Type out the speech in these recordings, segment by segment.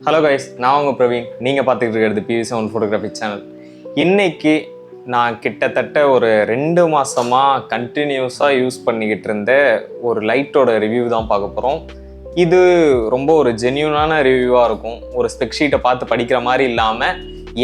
Hello guys, நான் உங்கள் பிரவீன். நீங்கள் பார்த்துக்கிட்டு இருக்கிறது PV7 ஃபோட்டோகிராஃபி சேனல். இன்றைக்கி நான் கிட்டத்தட்ட ஒரு 2 மாதமாக கண்டினியூஸாக யூஸ் பண்ணிக்கிட்டு இருந்த ஒரு லைட்டோட ரிவ்யூ தான் பார்க்க போகிறோம். இது ரொம்ப ஒரு ஜென்யூனான ரிவ்யூவாக இருக்கும். ஒரு ஸ்பெக்ஷீட்டை பார்த்து படிக்கிற மாதிரி இல்லாமல்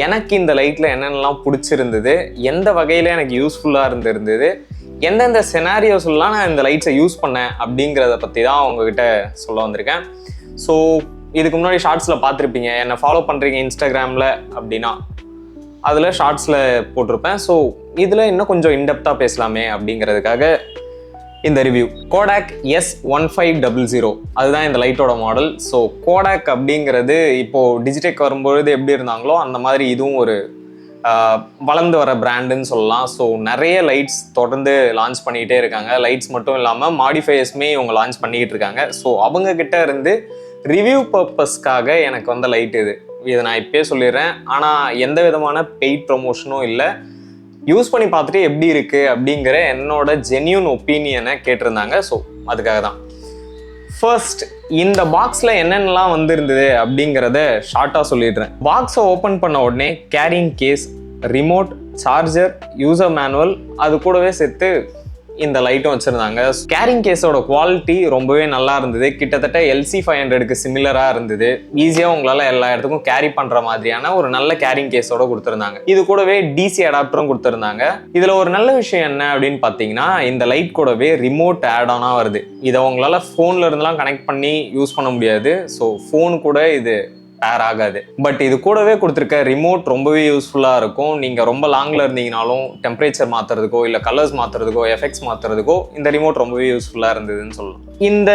எனக்கு இந்த லைட்டில் என்னென்னலாம் பிடிச்சிருந்தது, எந்த வகையில் எனக்கு யூஸ்ஃபுல்லாக இருந்திருந்தது, எந்தெந்த செனாரியோஸ்லாம் நான் இந்த லைட்ஸை யூஸ் பண்ணேன் அப்படிங்கிறத பற்றி தான் உங்ககிட்ட சொல்ல வந்திருக்கேன். ஸோ இதுக்கு முன்னாடி ஷார்ட்ஸில் பார்த்துருப்பீங்க, என்னை ஃபாலோ பண்ணுறீங்க இன்ஸ்டாகிராமில் அப்படின்னா அதில் ஷார்ட்ஸில் போட்டிருப்பேன். ஸோ இதில் இன்னும் கொஞ்சம் இன்டெப்த்தாக பேசலாமே அப்படிங்கிறதுக்காக இந்த ரிவ்யூ. கோடாக் S1500 அதுதான் இந்த லைட்டோட மாடல். ஸோ கோடாக் அப்படிங்கிறது இப்போது டிஜிடெக் வரும்பொழுது எப்படி இருந்தாங்களோ அந்த மாதிரி இதுவும் ஒரு வளர்ந்து வர பிராண்டுன்னு சொல்லலாம். ஸோ நிறைய லைட்ஸ் தொடர்ந்து லான்ச் பண்ணிக்கிட்டே இருக்காங்க. லைட்ஸ் மட்டும் இல்லாமல் மாடிஃபையர்ஸுமே இவங்க லான்ச் பண்ணிக்கிட்டு இருக்காங்க. ஸோ அவங்கக்கிட்ட இருந்து ரிவ்யூ பர்பஸ்க்காக எனக்கு வந்த லைட் இதை நான் இப்போயே சொல்லிடுறேன். ஆனால் எந்த விதமான பெய்ட் ப்ரொமோஷனும் இல்லை. யூஸ் பண்ணி பார்த்துட்டு எப்படி இருக்குது அப்படிங்கிற என்னோட ஜென்யூன் ஒப்பீனியனை கேட்டிருந்தாங்க. ஸோ அதுக்காக தான். ஃபர்ஸ்ட், இந்த பாக்ஸில் என்னென்னலாம் வந்திருந்தது அப்படிங்கிறத ஷார்ட்டாக சொல்லிடுறேன். பாக்ஸை ஓப்பன் பண்ண உடனே carrying case, remote, charger, user manual, அது கூடவே சேர்த்து இந்த லைட்டும் வச்சுருந்தாங்க. கேரிங் கேஸோட குவாலிட்டி ரொம்பவே நல்லா இருந்தது. கிட்டத்தட்ட LC500க்கு சிமிலராக இருந்தது. ஈஸியாக உங்களால் எல்லா இடத்துக்கும் கேரி பண்ணுற மாதிரியான ஒரு நல்ல கேரிங் கேஸோட கொடுத்துருந்தாங்க. இது கூடவே DC அடாப்டரும் கொடுத்துருந்தாங்க. இதில் ஒரு நல்ல விஷயம் என்ன அப்படின்னு பார்த்தீங்கன்னா, இந்த லைட் கூடவே ரிமோட் ஆட் ஆனாக வருது. இதை உங்களால் ஃபோனில் இருந்தெல்லாம் கனெக்ட் பண்ணி யூஸ் பண்ண முடியாது. ஸோ ஃபோன் கூட இது பேர் ஆகாது. பட் இது கூடவே கொடுத்துருக்க ரிமோட் ரொம்பவே யூஸ்ஃபுல்லாக இருக்கும். நீங்கள் ரொம்ப லாங்கில் இருந்தீங்கனாலும் டெம்பரேச்சர் மாற்றுறதுக்கோ இல்லை கலர்ஸ் மாற்றுறதுக்கோ எஃபெக்ட்ஸ் மாற்றுறதுக்கோ இந்த ரிமோட் ரொம்பவே யூஸ்ஃபுல்லாக இருந்ததுன்னு சொல்லலாம். இந்த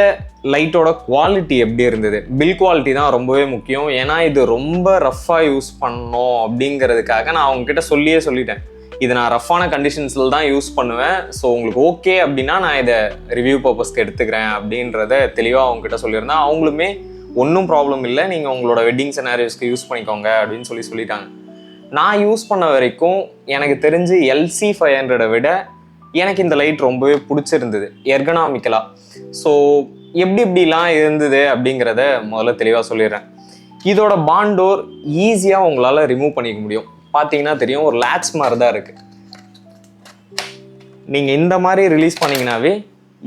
லைட்டோட குவாலிட்டி எப்படி இருந்தது? பில் குவாலிட்டி தான் ரொம்பவே முக்கியம். ஏன்னா இது ரொம்ப ரஃப்பாக யூஸ் பண்ணோம் அப்படிங்கிறதுக்காக நான் அவங்ககிட்ட சொல்லிட்டேன், இது நான் ரஃப்பான கண்டிஷன்ஸில் தான் யூஸ் பண்ணுவேன். ஸோ உங்களுக்கு ஓகே அப்படின்னா நான் இதை ரிவ்யூ பர்பஸ்க்கு எடுத்துக்கிறேன் அப்படின்றத தெளிவாக அவங்ககிட்ட சொல்லியிருந்தேன். அவங்களுமே ஒன்றும் ப்ராப்ளம் இல்லை, நீங்கள் உங்களோட வெட்டிங் செனாரியோஸ்க்கு யூஸ் பண்ணிக்கோங்க அப்படின்னு சொல்லிட்டாங்க. நான் யூஸ் பண்ண வரைக்கும் எனக்கு தெரிஞ்சு LC500 விட எனக்கு இந்த லைட் ரொம்பவே பிடிச்சிருந்தது எர்கனாமிக்கலாக. ஸோ எப்படிலாம் இருந்தது அப்படிங்கிறத முதல்ல தெளிவாக சொல்லிடுறேன். இதோட பாண்டோர் ஈஸியாக உங்களால் ரிமூவ் பண்ணிக்க முடியும். பார்த்தீங்கன்னா தெரியும், ஒரு லேட்ச் மாதிரி தான் இருக்குது. நீங்கள் இந்த மாதிரி ரிலீஸ் பண்ணிங்கனாவே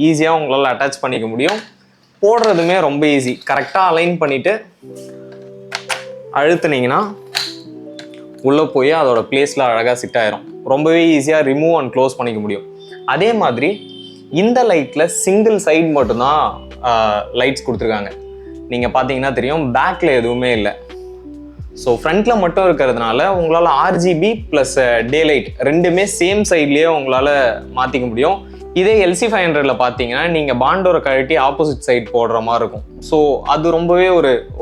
ஈஸியாக உங்களால் அட்டாச் பண்ணிக்க முடியும். போடுறதுமே ரொம்ப ஈஸி. கரெக்டாக அலைன் பண்ணிவிட்டு அழுத்துனீங்கன்னா உள்ளே போய் அதோட பிளேஸில் அழகாக சிட் ஆயிரும். ரொம்பவே ஈஸியாக ரிமூவ் அண்ட் க்ளோஸ் பண்ணிக்க முடியும். அதே மாதிரி இந்த லைட்டில் சிங்கிள் சைடு மட்டும்தான் லைட்ஸ் கொடுத்துருக்காங்க. நீங்கள் பார்த்தீங்கன்னா தெரியும், பேக்கில் எதுவுமே இல்லை. ஸோ ஃப்ரண்ட்டில் மட்டும் இருக்கிறதுனால உங்களால் RGB ப்ளஸ் டே லைட் ரெண்டுமே சேம் சைட்லேயே உங்களால் மாற்றிக்க முடியும். இதே LC500ல பார்த்தீங்கன்னா நீங்கள் பாண்டோரை கழட்டி ஆப்போசிட் சைட் போடுற மாதிரி இருக்கும். ஸோ அது ரொம்பவே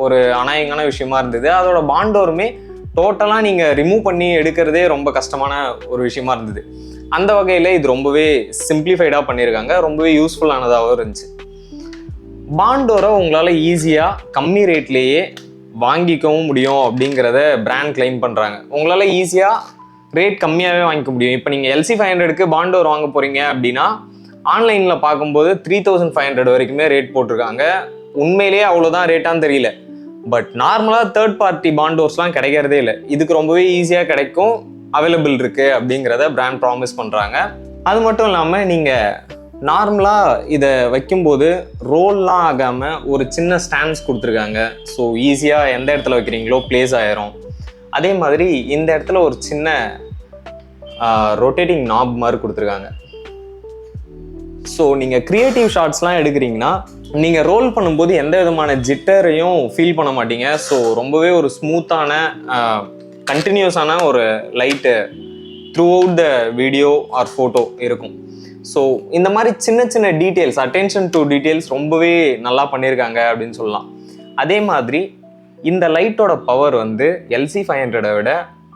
ஒரு அநாயகமான விஷயமா இருந்தது. அதோட பாண்டோருமே டோட்டலாக நீங்கள் ரிமூவ் பண்ணி எடுக்கிறதே ரொம்ப கஷ்டமான ஒரு விஷயமா இருந்தது. அந்த வகையில் இது ரொம்பவே சிம்பிளிஃபைடாக பண்ணியிருக்காங்க. ரொம்பவே யூஸ்ஃபுல்லானதாகவும் இருந்துச்சு. பாண்டோரை உங்களால் ஈஸியாக கம்மி ரேட்லேயே வாங்கிக்கவும் முடியும் அப்படிங்கிறத பிராண்ட் கிளைம் பண்ணுறாங்க. உங்களால் ஈஸியாக ரேட் கம்மியாகவே வாங்கிக்க முடியும். இப்போ நீங்கள் LC500க்கு பாண்டோர் வாங்க போகிறீங்க அப்படின்னா ஆன்லைனில் பார்க்கும்போது 3500 வரைக்குமே ரேட் போட்டிருக்காங்க. உண்மையிலேயே அவ்வளோதான் ரேட்டான்னு தெரியல. பட் நார்மலாக தேர்ட் பார்ட்டி பாண்டோர்ஸ்லாம் கிடைக்கிறதே இல்லை. இதுக்கு ரொம்பவே ஈஸியாக கிடைக்கும், அவைலபிள் இருக்குது அப்படிங்கிறத பிராண்ட் ப்ராமிஸ் பண்ணுறாங்க. அது மட்டும் இல்லாமல் நீங்கள் நார்மலாக இதை வைக்கும்போது ரோல்லாம் ஆகாமல் ஒரு சின்ன ஸ்டாண்ட்ஸ் கொடுத்துருக்காங்க. ஸோ ஈஸியாக எந்த இடத்துல வைக்கிறீங்களோ பிளேஸ் ஆயிரும். அதே மாதிரி இந்த இடத்துல ஒரு சின்ன ரொட்டேட்டிங் நாப் மாதிரி கொடுத்துருக்காங்க. ஸோ நீங்கள் க்ரியேட்டிவ் ஷாட்ஸ்லாம் எடுக்கிறீங்கன்னா நீங்கள் ரோல் பண்ணும்போது எந்த விதமான ஜிட்டரையும் ஃபீல் பண்ண மாட்டீங்க. ஸோ ரொம்பவே ஒரு ஸ்மூத்தான கண்டினியூஸான ஒரு light through out the video R photo இருக்கும். ஸோ இந்த மாதிரி சின்ன டீட்டெயில்ஸ், அட்டென்ஷன் டு டீட்டெயில்ஸ் ரொம்பவே நல்லா பண்ணியிருக்காங்க அப்படின்னு சொல்லலாம். அதே மாதிரி இந்த லைட்டோட பவர் LC500 விட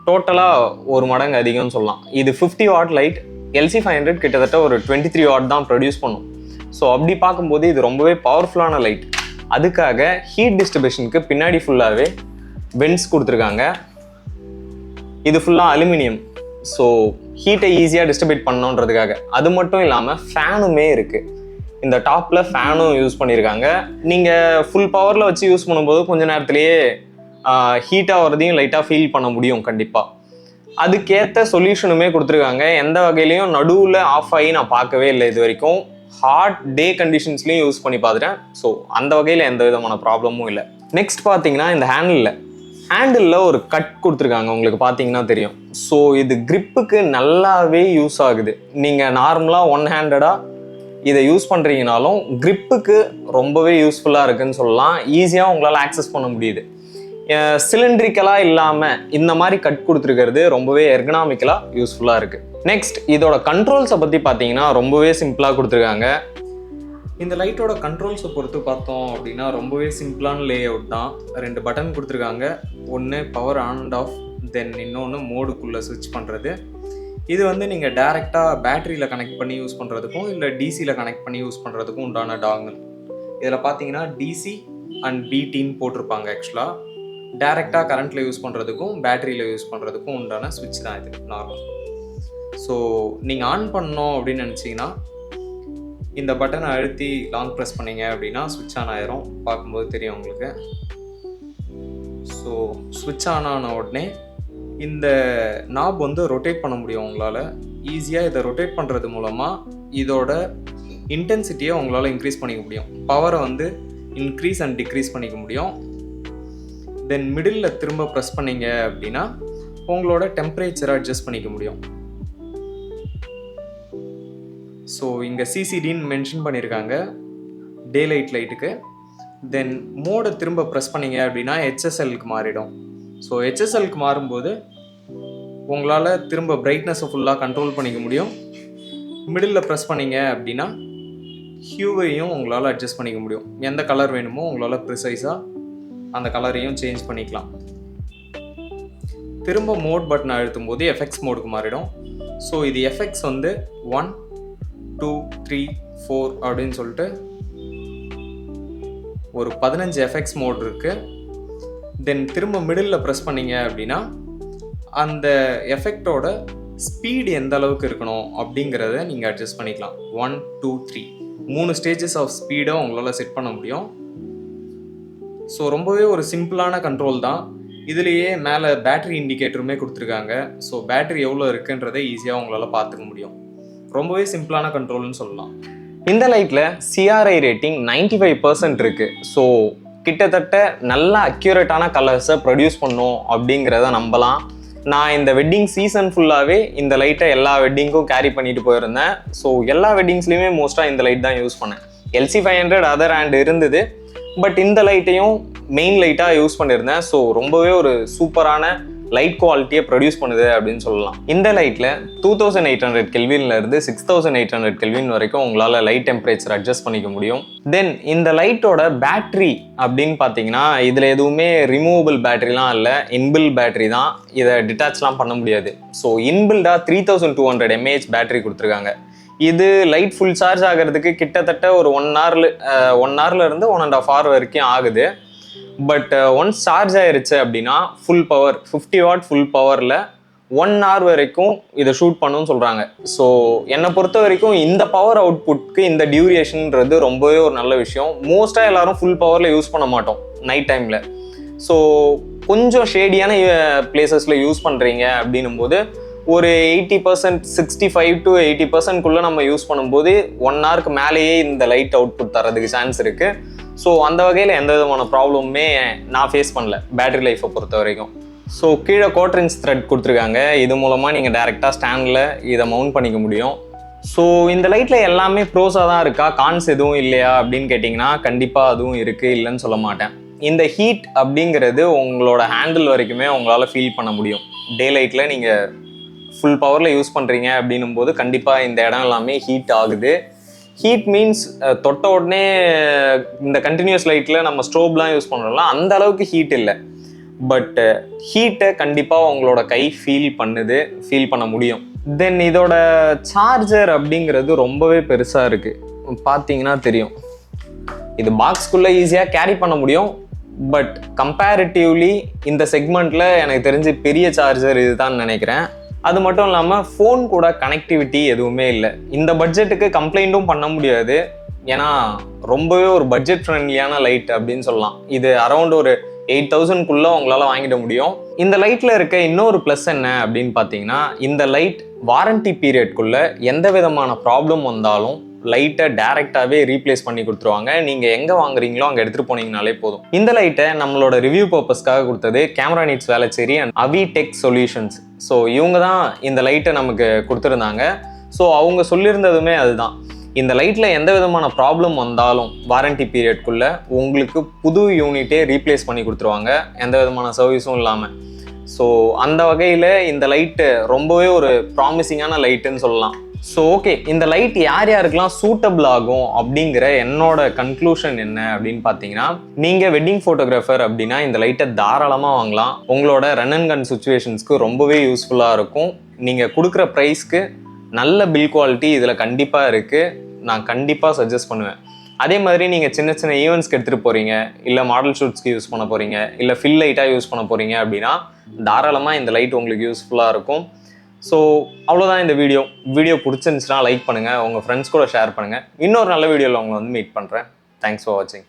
டோட்டலாக ஒரு மடங்கு அதிகம்னு சொல்லலாம். இது 50 வாட் லைட். LC500 கிட்டத்தட்ட ஒரு 23 வாட் தான் ப்ரொடியூஸ் பண்ணும். ஸோ அப்படி பார்க்கும்போது இது ரொம்பவே பவர்ஃபுல்லான லைட். அதுக்காக ஹீட் டிஸ்ட்ரிபியூஷனுக்கு பின்னாடி ஃபுல்லாகவே வென்ட்ஸ் கொடுத்துருக்காங்க. இது ஃபுல்லாக அலுமினியம். ஸோ ஹீட்டை ஈஸியாக டிஸ்ட்ரிபியூட் பண்ணணுன்றதுக்காக. அது மட்டும் இல்லாமல் ஃபேனுமே இருக்குது. இந்த டாப்பில் ஃபேனும் யூஸ் பண்ணியிருக்காங்க. நீங்கள் ஃபுல் பவரில் வச்சு யூஸ் பண்ணும்போது கொஞ்ச நேரத்துலேயே ஹீட் ஆகிறதையும் லைட்டாக ஃபீல் பண்ண முடியும் கண்டிப்பாக. அதுக்கேற்ற சொல்யூஷனுமே கொடுத்துருக்காங்க. எந்த வகையிலையும் நடுவில் ஆஃப் ஆகி நான் பார்க்கவே இல்லை இது வரைக்கும். ஹாட் டே கண்டிஷன்ஸ்லையும் யூஸ் பண்ணி பார்த்துட்டேன். ஸோ அந்த வகையில் எந்த விதமான ப்ராப்ளமும் இல்லை. நெக்ஸ்ட் பார்த்தீங்கன்னா இந்த ஹேண்டிலில் ஒரு கட் கொடுத்துருக்காங்க, உங்களுக்கு பார்த்தீங்கன்னா தெரியும். ஸோ இது கிரிப்புக்கு நல்லாவே யூஸ் ஆகுது. நீங்கள் நார்மலாக ஒன் ஹேண்டடாக இதை யூஸ் பண்ணுறீங்கனாலும் கிரிப்புக்கு ரொம்பவே யூஸ்ஃபுல்லாக இருக்குதுன்னு சொல்லலாம். ஈஸியாக உங்களால் ஆக்சஸ் பண்ண முடியுது. சிலிண்ட்ரிக்கலாக இல்லாமல் இந்த மாதிரி கட் கொடுத்துருக்கிறது ரொம்பவே எர்கனாமிக்கலாக யூஸ்ஃபுல்லாக இருக்குது. நெக்ஸ்ட் இதோட கண்ட்ரோல்ஸை பற்றி பார்த்தீங்கன்னா ரொம்பவே சிம்பிளாக கொடுத்துருக்காங்க. இந்த லைட்டோட கண்ட்ரோல்ஸை பொறுத்து பார்த்தோம் அப்படின்னா ரொம்பவே சிம்பிளான லே அவுட் தான். 2 பட்டன் கொடுத்துருக்காங்க. ஒன்று பவர் ஆன் அண்ட் ஆஃப், தென் இன்னொன்று மோடுக்குள்ளே ஸ்விட்ச் பண்ணுறது. இது வந்து நீங்கள் டேரெக்டாக பேட்டரியில் கனெக்ட் பண்ணி யூஸ் பண்ணுறதுக்கும் இல்லை டிசியில் கனெக்ட் பண்ணி யூஸ் பண்ணுறதுக்கும் உண்டான டாங்கல். இதில் பார்த்தீங்கன்னா டிசி அண்ட் பிடின்னு போட்டிருப்பாங்க. ஆக்சுவலாக டேரெக்டாக கரண்ட்டில் யூஸ் பண்ணுறதுக்கும் பேட்டரியில் யூஸ் பண்ணுறதுக்கும் உண்டான ஸ்விட்ச் தான் இது நார்மல். ஸோ நீங்கள் ஆன் பண்ணோம் அப்படின்னு நினச்சிங்கன்னா இந்த பட்டனை அழுத்தி லாங் ப்ரெஸ் பண்ணிங்க அப்படின்னா ஸ்விட்ச் ஆன் ஆயிரும். பார்க்கும்போது தெரியும் உங்களுக்கு. ஸோ ஸ்விட்ச் ஆன் ஆன உடனே இந்த நாப் வந்து ரொட்டேட் பண்ண முடியும் உங்களால். ஈஸியாக இதை ரொட்டேட் பண்ணுறது மூலமாக இதோட இன்டென்சிட்டியை உங்களால் இன்க்ரீஸ் பண்ணிக்க முடியும். பவரை வந்து இன்க்ரீஸ் அண்ட் டிக்ரீஸ் பண்ணிக்க முடியும். தென் மிடில் திரும்ப ப்ரெஸ் பண்ணிங்க அப்படின்னா உங்களோட டெம்பரேச்சரை அட்ஜஸ்ட் பண்ணிக்க முடியும். ஸோ இங்கே சிசிடின்னு மென்ஷன் பண்ணியிருக்காங்க டே லைட்டுக்கு. தென் மோடை திரும்ப ப்ரெஸ் பண்ணிங்க அப்படின்னா ஹெச்எஸ்எல்க்கு மாறிடும். ஸோ ஹெச்எஸ்எல்க்கு மாறும்போது உங்களால் திரும்ப பிரைட்னஸை ஃபுல்லாக கண்ட்ரோல் பண்ணிக்க முடியும். மிடில் ப்ரெஸ் பண்ணிங்க அப்படின்னா ஹியூவையும் உங்களால் அட்ஜஸ்ட் பண்ணிக்க முடியும். எந்த கலர் வேணுமோ உங்களால் ப்ரிசைஸாக அந்த கலரையும் சேஞ்ச் பண்ணிக்கலாம். திரும்ப மோட் பட்டன் அழுத்தும் போது எஃப்எக்ஸ் மோடுக்கு மாறிடும். ஸோ இது எஃப்எக்ஸ் வந்து 1, 2, 3, 4 அப்படின்னு சொல்லிட்டு ஒரு 15 எஃப்எக்ஸ் மோட் இருக்குது. தென் திரும்ப மிடில் ப்ரெஸ் பண்ணிங்க அப்படின்னா அந்த எஃபெக்டோட ஸ்பீடு எந்த அளவுக்கு இருக்கணும் அப்படிங்கிறத நீங்கள் அட்ஜஸ்ட் பண்ணிக்கலாம். 1, 2, 3 3 ஸ்டேஜஸ் ஆஃப் ஸ்பீடை உங்களால் செட் பண்ண முடியும். ஸோ ரொம்பவே ஒரு சிம்பிளான கண்ட்ரோல் தான். இதுலேயே மேலே பேட்டரி இண்டிகேட்டருமே கொடுத்துருக்காங்க. ஸோ பேட்டரி எவ்வளோ இருக்குன்றதை ஈஸியாக உங்களால் பார்த்துக்க முடியும். ரொம்பவே சிம்பிளான கண்ட்ரோல்னு சொல்லலாம். இந்த லைட்டில் சிஆர்ஐ ரேட்டிங் 95% இருக்குது. ஸோ கிட்டத்தட்ட நல்ல அக்யூரேட்டான கலர்ஸை ப்ரொடியூஸ் பண்ணும் அப்படிங்கிறத நம்பலாம். நான் இந்த வெட்டிங் சீசன் ஃபுல்லாகவே இந்த லைட்டை எல்லா வெட்டிங்க்கும் கேரி பண்ணிட்டு போயிருந்தேன். ஸோ எல்லா வெட்டிங்ஸ்லையுமே மோஸ்ட்டாக இந்த லைட் தான் யூஸ் பண்ணேன். LC500 அதர் ஹேண்ட் இருந்தது, பட் இந்த லைட்டையும் மெயின் லைட்டாக யூஸ் பண்ணியிருந்தேன். ஸோ ரொம்பவே ஒரு சூப்பரான லைட் குவாலிட்டியை ப்ரொடியூஸ் பண்ணுது அப்படின்னு சொல்லலாம். இந்த லைட்டில் 2800 கெல்வின்லேருந்து 6800 கெல்வின் வரைக்கும் உங்களால் லைட் டெம்பரேச்சர் அட்ஜஸ்ட் பண்ணிக்க முடியும். தென் இந்த லைட்டோட பேட்ரி அப்படின்னு பார்த்தீங்கன்னா இதில் எதுவுமே ரிமூவபிள் பேட்டரிலாம் இல்லை, இன்பில் பேட்டரி தான். இதை டிட்டாச்லாம் பண்ண முடியாது. ஸோ இன்பில்டாக 3200 mAh பேட்டரி கொடுத்துருக்காங்க. இது லைட் ஃபுல் சார்ஜ் ஆகிறதுக்கு கிட்டத்தட்ட ஒரு 1 ஹவர்லேருந்து 1.5 hour வரைக்கும் ஆகுது. பட் ஒன்ஸ் சார்ஜ் ஆயிருச்சு அப்படின்னா ஃபுல் பவர் 50 வாட் ஃபுல் பவரில் 1 hour வரைக்கும் இதை ஷூட் பண்ணுன்னு சொல்கிறாங்க. ஸோ என்னை பொறுத்த வரைக்கும் இந்த பவர் அவுட்புட்க்கு இந்த டியூரேஷன்ன்றது ரொம்பவே ஒரு நல்ல விஷயம். மோஸ்ட்டாக எல்லாரும் ஃபுல் பவரில் யூஸ் பண்ண மாட்டோம் நைட் டைமில். ஸோ கொஞ்சம் ஷேடியான பிளேசஸில் யூஸ் பண்ணுறீங்க அப்படின்னும் போது ஒரு 80%, 65 to 80% நம்ம யூஸ் பண்ணும்போது 1 hourக்கு மேலேயே இந்த லைட் அவுட்புட் தரதுக்கு சான்ஸ் இருக்குது. ஸோ அந்த வகையில் எந்த விதமான ப்ராப்ளமுமே நான் ஃபேஸ் பண்ணல பேட்டரி லைஃப்பை பொறுத்த வரைக்கும். ஸோ கீழே 1/4 inch த்ரெட் கொடுத்துருக்காங்க. இது மூலமாக நீங்கள் டேரெக்டாக ஸ்டாண்டில் இதை மவுண்ட் பண்ணிக்க முடியும். ஸோ இந்த லைட்டில் எல்லாமே ப்ரோஸாக தான் இருக்கா, கான்ஸ் எதுவும் இல்லையா அப்படின்னு கேட்டிங்கன்னா கண்டிப்பாக அதுவும் இருக்குது, இல்லைன்னு சொல்ல மாட்டேன். இந்த ஹீட் அப்படிங்கிறது உங்களோட ஹேண்டில் வரைக்குமே உங்களால் ஃபீல் பண்ண முடியும். டே லைட்டில் நீங்கள் ஃபுல் பவரில் யூஸ் பண்ணுறீங்க அப்படின்னும் போது கண்டிப்பாக இந்த இடம் எல்லாமே ஹீட் ஆகுது. ஹீட் மீன்ஸ் தொட்ட உடனே இந்த கண்டினியூஸ் லைட்டில் நம்ம ஸ்டோப்லாம் யூஸ் பண்ணுறோம்ல அந்த அளவுக்கு ஹீட் இல்லை. பட் ஹீட்டை கண்டிப்பாக உங்களோட கை ஃபீல் பண்ண முடியும். தென் இதோட சார்ஜர் அப்படிங்கிறது ரொம்பவே பெருசாக இருக்குது, பார்த்தீங்கன்னா தெரியும். இது பாக்ஸ்குள்ளே ஈஸியாக கேரி பண்ண முடியும். பட் கம்பேரிட்டிவ்லி இந்த செக்மெண்ட்டில் எனக்கு தெரிஞ்சு பெரிய சார்ஜர் இதுதான் நினைக்கிறேன். அது மட்டும் இல்லாமல் ஃபோன் கூட கனெக்டிவிட்டி எதுவுமே இல்லை. இந்த பட்ஜெட்டுக்கு கம்ப்ளைண்ட்டும் பண்ண முடியாது, ஏன்னா ரொம்பவே ஒரு பட்ஜெட் ஃப்ரெண்ட்லியான லைட் அப்படின்னு சொல்லலாம். இது அரௌண்ட் ஒரு 8,000க்குள்ள உங்களால் வாங்கிட முடியும். இந்த லைட்டில் இருக்க இன்னொரு ப்ளஸ் என்ன அப்படின்னு பார்த்தீங்கன்னா, இந்த லைட் வாரண்டி பீரியட்குள்ள எந்த விதமான ப்ராப்ளம் வந்தாலும் லைட்டை டைரெக்டாகவே ரீப்ளேஸ் பண்ணி கொடுத்துருவாங்க. நீங்கள் எங்கே வாங்குறீங்களோ அங்கே எடுத்துகிட்டு போனீங்கனாலே போதும். இந்த லைட்டை நம்மளோட ரிவ்யூ பர்பஸ்க்காக கொடுத்தது camera needs Velachery and Avi tech solutions. So இவங்க தான் இந்த லைட்டை நமக்கு கொடுத்துருந்தாங்க. ஸோ அவங்க சொல்லியிருந்ததுமே அதுதான், இந்த லைட்டில் எந்த விதமான ப்ராப்ளம் வந்தாலும் வாரண்டி பீரியட்குள்ளே உங்களுக்கு புது யூனிட்டே ரீப்ளேஸ் பண்ணி கொடுத்துருவாங்க, எந்த விதமான சர்வீஸும் இல்லாமல். ஸோ அந்த வகையில் இந்த லைட்டு ரொம்பவே ஒரு ப்ராமிசிங்கான லைட்டுன்னு சொல்லலாம். ஸோ ஓகே, இந்த லைட் யார் யாருக்கெல்லாம் சூட்டபிள் ஆகும் அப்படிங்கிற என்னோட கன்க்ளூஷன் என்ன அப்படின்னு பார்த்தீங்கன்னா, நீங்கள் வெட்டிங் ஃபோட்டோகிராஃபர் அப்படின்னா இந்த லைட்டை தாராளமாக வாங்கலாம். உங்களோட ரன் அண்ட் கன் சுச்சுவேஷன்ஸ்க்கு ரொம்பவே யூஸ்ஃபுல்லாக இருக்கும். நீங்கள் கொடுக்குற ப்ரைஸ்க்கு நல்ல பில் குவாலிட்டி இதில் கண்டிப்பாக இருக்குது. நான் கண்டிப்பாக சஜஸ்ட் பண்ணுவேன். அதே மாதிரி நீங்கள் சின்ன சின்ன ஈவெண்ட்ஸ்க்கு எடுத்துகிட்டு போகிறீங்க, இல்லை மாடல் ஷூட்ஸ்க்கு யூஸ் பண்ண போகிறீங்க, இல்லை ஃபில் லைட்டாக யூஸ் பண்ண போகிறீங்க அப்படின்னா தாராளமாக இந்த லைட் உங்களுக்கு யூஸ்ஃபுல்லாக இருக்கும். ஸோ அவ்வளோதான் இந்த வீடியோ பிடிச்சிருந்துச்சுன்னா லைக் பண்ணுங்கள், உங்கள் ஃப்ரெண்ட்ஸ் கூட ஷேர் பண்ணுங்கள். இன்னொரு நல்ல வீடியோவில் உங்களை மீட் பண்ணுறேன். தேங்க்ஸ் ஃபார் வாட்சிங்.